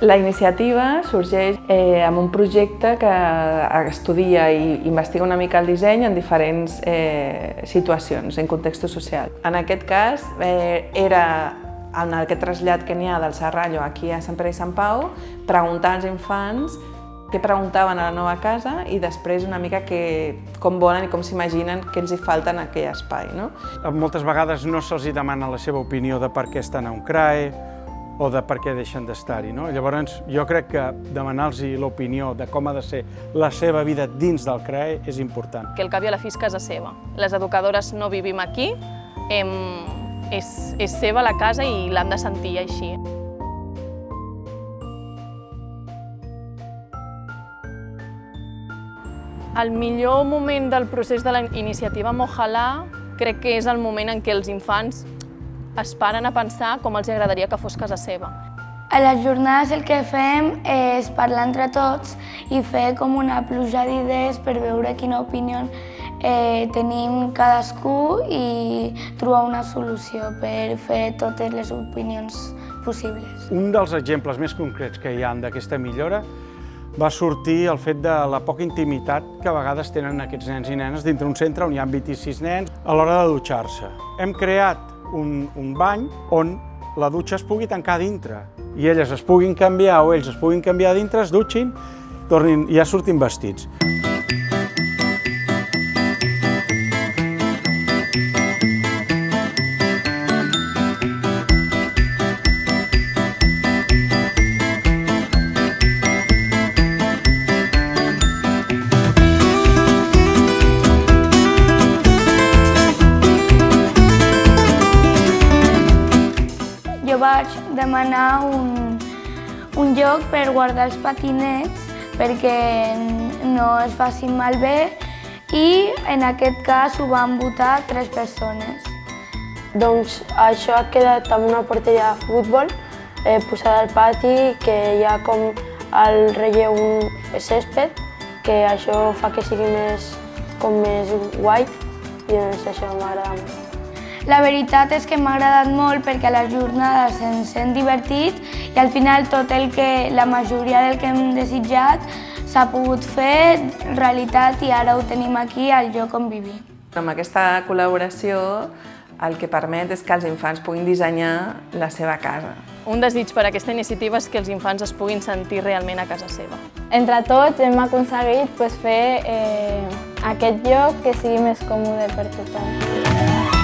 La iniciativa sorgeix amb un projecte que estudia i investiga una mica el disseny en diferents situacions, en contextos socials. En aquest cas, era en aquest trasllat que n'hi ha del Serrallo aquí a Sant Pere i Sant Pau, preguntar als infants què preguntaven a la nova casa i després una mica com volen i com s'imaginen què els hi falta en aquell espai. Moltes vegades no se'ls demana la seva opinió de per què estan a un CRAE o de per què deixen d'estar-hi. Llavors, jo crec que demanar-los l'opinió de com ha de ser la seva vida dins del CRAE és important. Que al cap i a la fi és casa seva. Les educadores no vivim aquí, és seva la casa i l'han de sentir així. El millor moment del procés de la iniciativa Mojalà crec que és el moment en què els infants es paren a pensar com els agradaria que fos casa seva. A les jornades el que fem és parlar entre tots i fer com una pluja d'idees per veure quina opinió tenim cadascú i trobar una solució per fer totes les opinions possibles. Un dels exemples més concrets que hi ha d'aquesta millora va sortir el fet de la poca intimitat que a vegades tenen aquests nens i nenes dintre un centre on hi ha 26 nens a l'hora de dutxar-se. Hem creat un bany on la dutxa es pugui tancar dintre i elles es puguin canviar o ells es puguin canviar dintre, es dutxin i ja surtin vestits. Jo vaig demanar un lloc per guardar els patinets perquè no es facin malbé i en aquest cas ho van votar 3 persones. Doncs això ha quedat amb una porteria de futbol posada al pati, que hi ha com al relleu un césped, que això fa que sigui més guai i doncs això m'agrada molt. La veritat és que m'ha agradat molt perquè a les jornades ens hem divertit i al final la majoria del que hem desitjat s'ha pogut fer realitat i ara ho tenim aquí al lloc on vivim. Amb aquesta col·laboració el que permet és que els infants puguin dissenyar la seva casa. Un desig per a aquesta iniciativa és que els infants es puguin sentir realment a casa seva. Entre tots hem aconseguit fer aquest lloc que sigui més còmode per tothom.